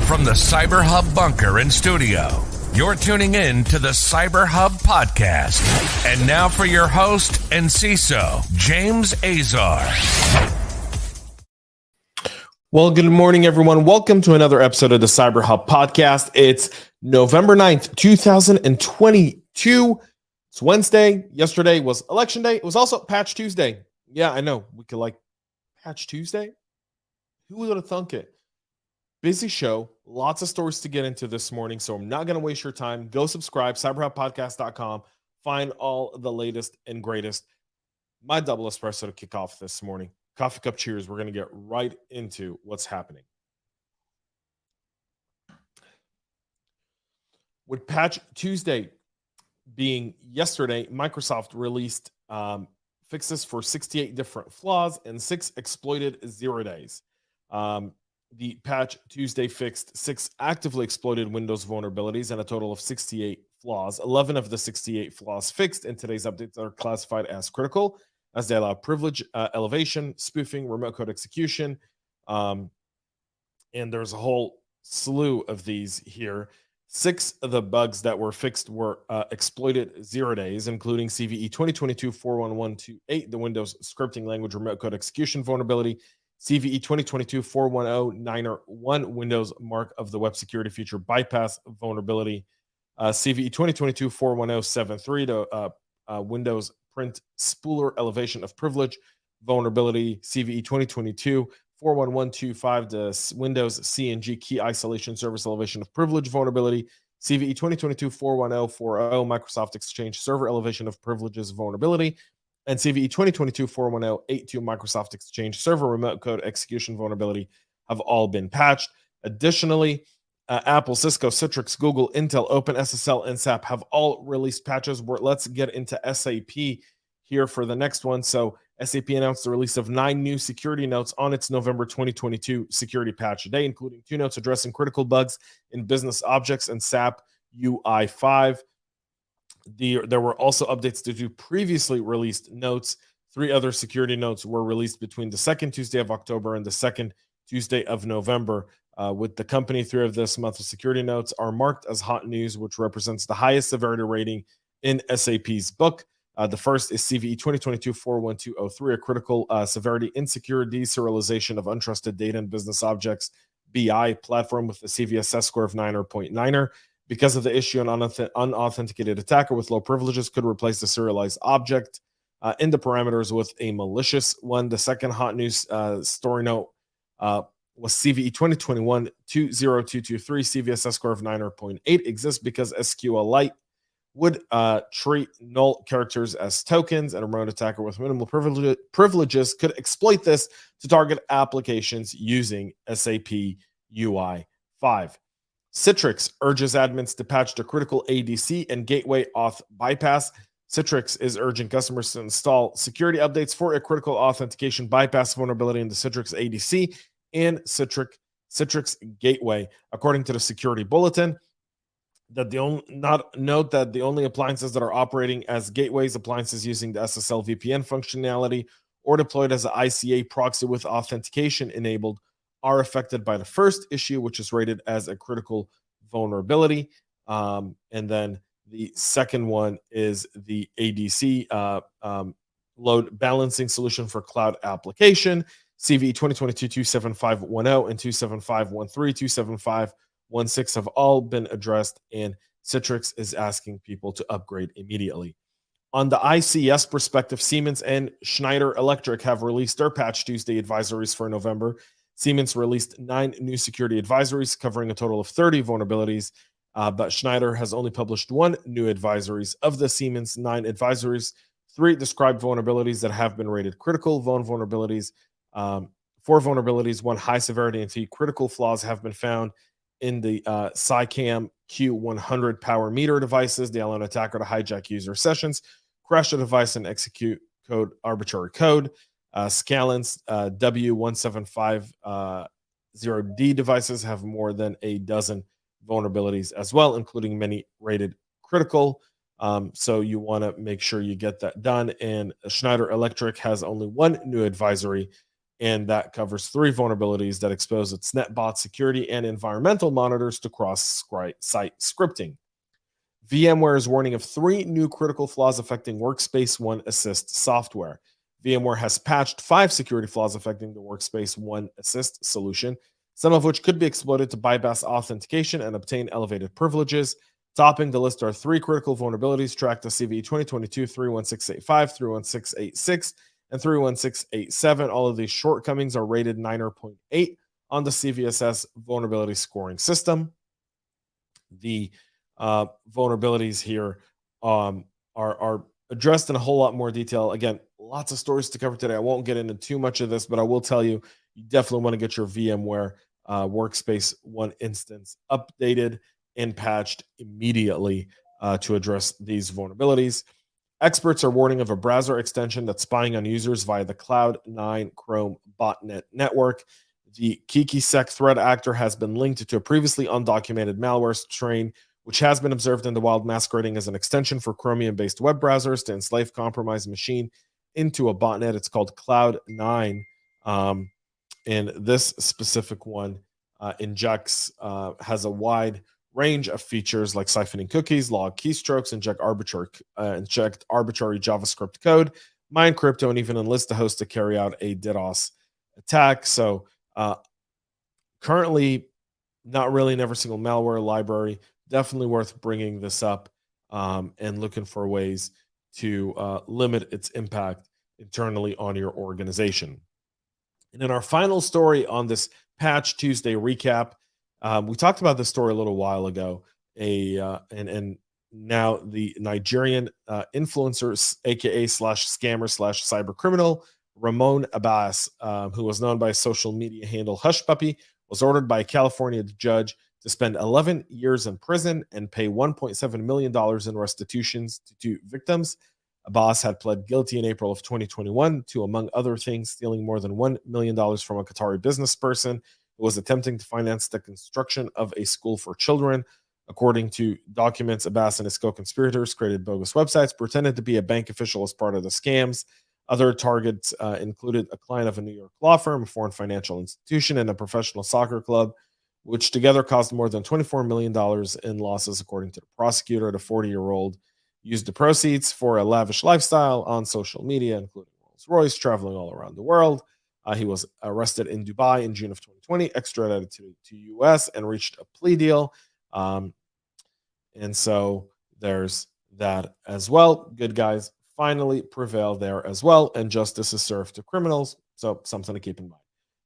From the CyberHub bunker and studio, you're tuning in to the CyberHub Podcast. And now for your host and CISO, James Azar. Well, good morning, everyone. Welcome to another episode of the CyberHub Podcast. It's November 9th, 2022. It's Wednesday. Yesterday was Election Day. It was also Patch Tuesday. Yeah, I know. We could Patch Tuesday? Who would have thunk it? Busy show. Lots of stories to get into this morning, so I'm not going to waste your time. Go subscribe, cyberhubpodcast.com. Find all the latest and greatest. My double espresso to kick off this morning. Coffee cup cheers. We're going to get right into what's happening. With Patch Tuesday being yesterday, Microsoft released fixes for 68 different flaws and 6 exploited 0 days. The Patch Tuesday fixed 6 actively exploited Windows vulnerabilities and a total of 68 flaws. 11 of the 68 flaws fixed in today's updates are classified as critical, as they allow privilege elevation, spoofing, remote code execution, and there's a whole slew of these here. 6 of the bugs that were fixed were exploited 0 days, including CVE 2022-41128, the Windows scripting language remote code execution vulnerability, CVE 2022-410-901, Windows mark of the web security feature bypass vulnerability, CVE 2022-41073, the Windows print spooler elevation of privilege vulnerability, CVE 2022-41125, the Windows CNG key isolation service elevation of privilege vulnerability, CVE 2022-41040, Microsoft Exchange server elevation of privileges vulnerability, and CVE 2022-41082, Microsoft Exchange server remote code execution vulnerability have all been patched. Additionally, Apple, Cisco, Citrix, Google, Intel, OpenSSL, and SAP have all released patches. Let's get into SAP here for the next one. So SAP announced the release of 9 new security notes on its November 2022 security patch today, including 2 notes addressing critical bugs in BusinessObjects and SAP UI5. There were also updates to 2 previously released notes. 3 other security notes were released between the second Tuesday of October and the second Tuesday of November. With the company, 3 of this month of security notes are marked as hot news, which represents the highest severity rating in SAP's book. The first is CVE 2022-41203, a critical severity insecure deserialization of untrusted data in BusinessObjects BI platform with a CVSS score of 9.9. Because of the issue, an unauthenticated attacker with low privileges could replace the serialized object in the parameters with a malicious one. The second hot news story note was CVE 2021-20223, CVSS score of 9.8 exists because SQLite would treat null characters as tokens, and a remote attacker with minimal privileges could exploit this to target applications using SAP UI5. Citrix urges admins to patch the critical ADC and gateway auth bypass. Citrix is urging customers to install security updates for a critical authentication bypass vulnerability in the Citrix ADC and Citrix gateway. According to the security bulletin, note that the only appliances that are operating as gateways, appliances using the SSL VPN functionality or deployed as an ICA proxy with authentication enabled, are affected by the first issue, which is rated as a critical vulnerability. And then the second one is the ADC load balancing solution for cloud application. CVE 2022-27510 and 27513, 27516 have all been addressed, and Citrix is asking people to upgrade immediately. On the ICS perspective, Siemens and Schneider Electric have released their Patch Tuesday advisories for November. Siemens released 9 new security advisories covering a total of 30 vulnerabilities, but Schneider has only published 1 new advisories. Of the Siemens 9 advisories, 3 describe vulnerabilities that have been rated critical vulnerabilities. 4 vulnerabilities, 1 high severity, and 3 critical flaws have been found in the SciCam Q100 power meter devices. They allow an attacker to hijack user sessions, crash the device, and execute arbitrary code. Scalance W1750D devices have more than a dozen vulnerabilities as well, including many rated critical. So you want to make sure you get that done. And Schneider Electric has only 1 new advisory and that covers 3 vulnerabilities that expose its netbot security and environmental monitors to cross-site scripting. VMware is warning of 3 new critical flaws affecting Workspace ONE Assist software. VMware has patched 5 security flaws affecting the Workspace ONE Assist solution, some of which could be exploited to bypass authentication and obtain elevated privileges. Topping the list are 3 critical vulnerabilities tracked to CVE 2022-31685, 31686, and 31687. All of these shortcomings are rated 9.8 on the CVSS vulnerability scoring system. The vulnerabilities here are addressed in a whole lot more detail. Again, lots of stories to cover today. I won't get into too much of this, but I will tell you, you definitely want to get your VMware Workspace ONE instance updated and patched immediately to address these vulnerabilities. Experts are warning of a browser extension that's spying on users via the Cloud9 Chrome botnet network. The KikiSec threat actor has been linked to a previously undocumented malware strain, which has been observed in the wild, masquerading as an extension for Chromium-based web browsers to enslave compromised machine into a botnet. It's called Cloud9, and this specific one injects, has a wide range of features like siphoning cookies, log keystrokes, inject arbitrary JavaScript code, mine crypto, and even enlist the host to carry out a DDoS attack. So currently, not really in every single malware library. Definitely worth bringing this up and looking for ways to limit its impact internally on your organization. And in our final story on this Patch Tuesday recap, we talked about this story a little while ago. And now the Nigerian influencer, aka /scammer / cyber criminal, Ramon Abbas, who was known by his social media handle Hush Puppy, was ordered by a California judge to spend 11 years in prison and pay $1.7 million in restitutions to 2 victims. Abbas had pled guilty in April of 2021 to, among other things, stealing more than $1 million from a Qatari business person who was attempting to finance the construction of a school for children. According to documents, Abbas and his co-conspirators created bogus websites, pretended to be a bank official as part of the scams. Other targets included a client of a New York law firm, a foreign financial institution, and a professional soccer club, which together caused more than $24 million in losses, according to the prosecutor. The 40-year-old used the proceeds for a lavish lifestyle on social media, including Rolls-Royce, traveling all around the world. He was arrested in Dubai in June of 2020, extradited to U.S., and reached a plea deal. And so there's that as well. Good guys finally prevail there as well, and justice is served to criminals. So something to keep in mind.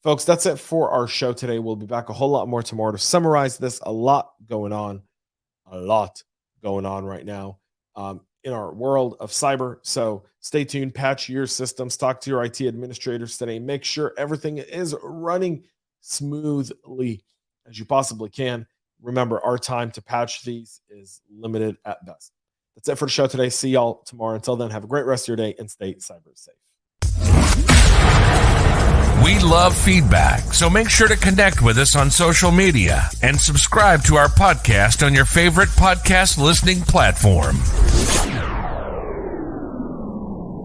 Folks, that's it for our show today. We'll be back a whole lot more tomorrow to summarize this. A lot going on right now in our world of cyber. So stay tuned, patch your systems, talk to your IT administrators today, make sure everything is running smoothly as you possibly can. Remember, our time to patch these is limited at best. That's it for the show today. See y'all tomorrow. Until then, have a great rest of your day and stay cyber safe. We love feedback, so make sure to connect with us on social media and subscribe to our podcast on your favorite podcast listening platform.